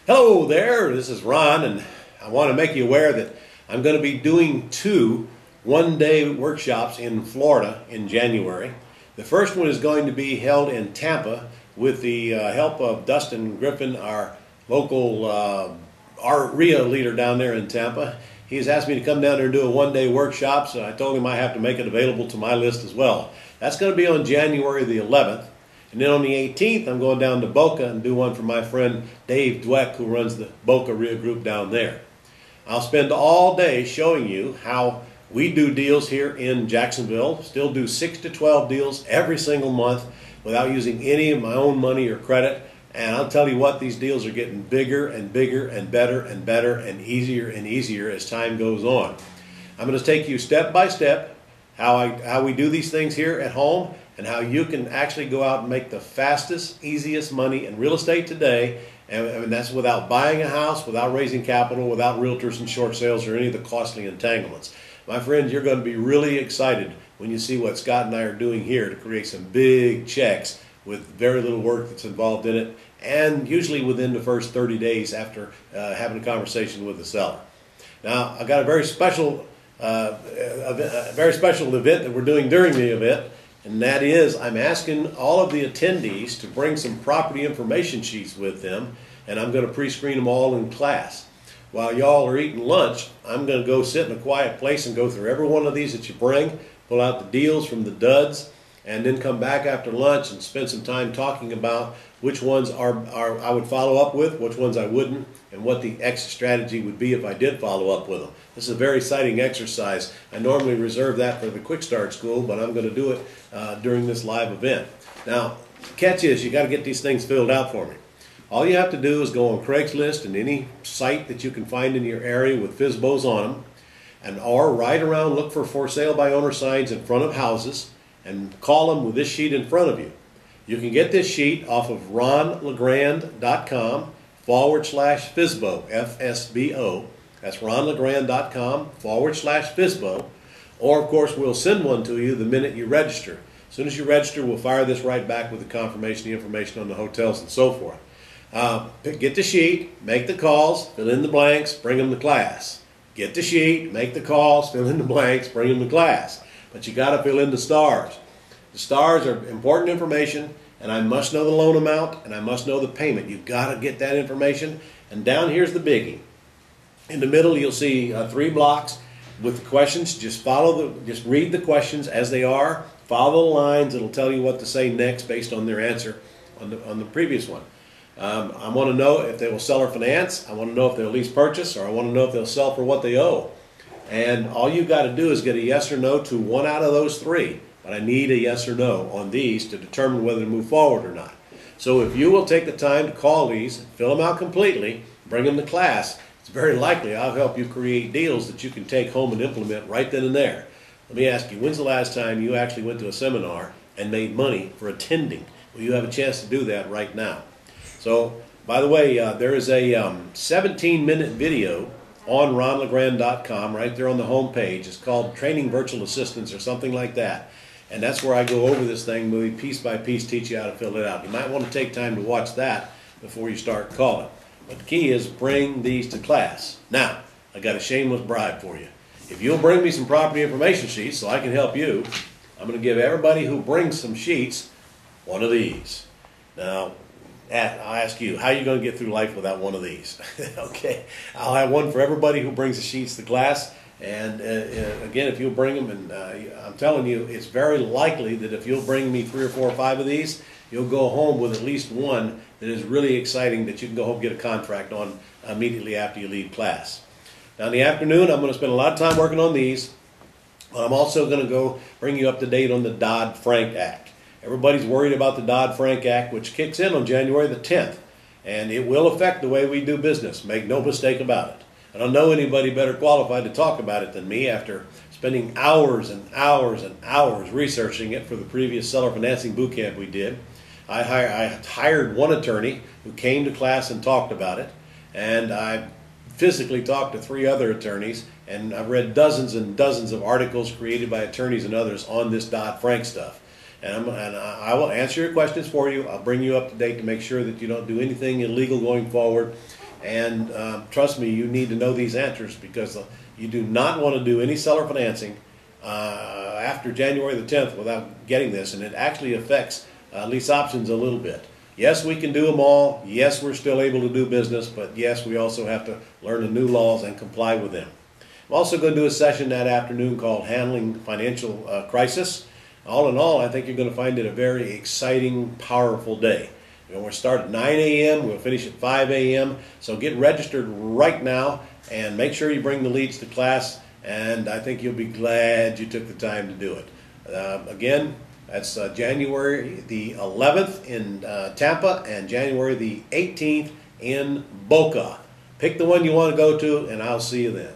Hello there, this is Ron, and I want to make you aware that I'm going to be doing two one-day workshops in Florida in January. The first one is going to be held in Tampa with the help of Dustin Griffin, our local RIA leader down there in Tampa. He's asked me to come down there and do a one-day workshop, so I told him I have to make it available to my list as well. That's going to be on January the 11th. And then on the 18th, I'm going down to Boca and do one for my friend Dave Dweck, who runs the Boca RIA group down there. I'll spend all day showing you how we do deals here in Jacksonville, still do 6 to 12 deals every single month without using any of my own money or credit. And I'll tell you what, these deals are getting bigger and bigger and better and easier as time goes on. I'm going to take you step by step how we do these things here at home, and how you can actually go out and make the fastest, easiest money in real estate today. And that's without buying a house, without raising capital, without realtors and short sales or any of the costly entanglements. My friends, you're going to be really excited when you see what Scott and I are doing here to create some big checks with very little work that's involved in it, and usually within the first 30 days after having a conversation with the seller. Now, I've got a very special event that we're doing during the event. And that is, I'm asking all of the attendees to bring some property information sheets with them, and I'm going to pre-screen them all in class. While y'all are eating lunch, I'm going to go sit in a quiet place and go through every one of these that you bring, pull out the deals from the duds, and then come back after lunch and spend some time talking about which ones I would follow up with, which ones I wouldn't, and what the exit strategy would be if I did follow up with them. This is a very exciting exercise. I normally reserve that for the Quick Start School, but I'm going to do it during this live event. Now, the catch is you got to get these things filled out for me. All you have to do is go on Craigslist and any site that you can find in your area with FSBOs on them, or ride around, look for sale by owner signs in front of houses, and call them with this sheet in front of you. You can get this sheet off of ronlegrand.com/FSBO, F-S-B-O. That's ronlegrand.com/FSBO. Or, of course, we'll send one to you the minute you register. As soon as you register, we'll fire this right back with the confirmation, the information on the hotels and so forth. Get the sheet, make the calls, fill in the blanks, bring them to class. Get the sheet, make the calls, fill in the blanks, bring them to class. But you got to fill in the stars. The stars are important information, and I must know the loan amount, and I must know the payment. You've got to get that information. And down here's the biggie. In the middle, you'll see 3 blocks with the questions. Just read the questions as they are. Follow the lines. It'll tell you what to say next based on their answer on the previous one. I want to know if they will sell or finance. I want to know if they'll lease purchase, or I want to know if they'll sell for what they owe. And all you've got to do is get a yes or no to one out of those 3. But I need a yes or no on these to determine whether to move forward or not. So if you will take the time to call these, fill them out completely, bring them to class, it's very likely I'll help you create deals that you can take home and implement right then and there. Let me ask you, when's the last time you actually went to a seminar and made money for attending? Well, you have a chance to do that right now. So, by the way, there is a 17-minute video on ronlegrand.com right there on the home page. It's called Training Virtual Assistants or something like that. And that's where I go over this thing, really piece by piece, teach you how to fill it out. You might want to take time to watch that before you start calling. But the key is bring these to class. Now, I got a shameless bribe for you. If you'll bring me some property information sheets so I can help you, I'm going to give everybody who brings some sheets one of these. Now, I'll ask you, how are you going to get through life without one of these? Okay, I'll have one for everybody who brings the sheets to class. And again, if you'll bring them, and I'm telling you, it's very likely that if you'll bring me 3 or 4 or 5 of these, you'll go home with at least one that is really exciting that you can go home and get a contract on immediately after you leave class. Now in the afternoon, I'm going to spend a lot of time working on these, but I'm also going to go bring you up to date on the Dodd-Frank Act. Everybody's worried about the Dodd-Frank Act, which kicks in on January the 10th, and it will affect the way we do business. Make no mistake about it. I don't know anybody better qualified to talk about it than me after spending hours and hours and hours researching it for the previous seller financing boot camp we did. I hired one attorney who came to class and talked about it, and I physically talked to 3 other attorneys, and I've read dozens and dozens of articles created by attorneys and others on this Dodd-Frank stuff. And I will answer your questions for you. I'll bring you up to date to make sure that you don't do anything illegal going forward. And trust me, you need to know these answers, because you do not want to do any seller financing after January the 10th without getting this, and it actually affects lease options a little bit. Yes, we can do them all. Yes, we're still able to do business, but yes, we also have to learn the new laws and comply with them. I'm also going to do a session that afternoon called Handling Financial Crisis. All in all, I think you're going to find it a very exciting, powerful day. We'll start at 9 a.m., we'll finish at 5 a.m., so get registered right now and make sure you bring the leads to class, and I think you'll be glad you took the time to do it. Again, that's January the 11th in Tampa and January the 18th in Boca. Pick the one you want to go to, and I'll see you then.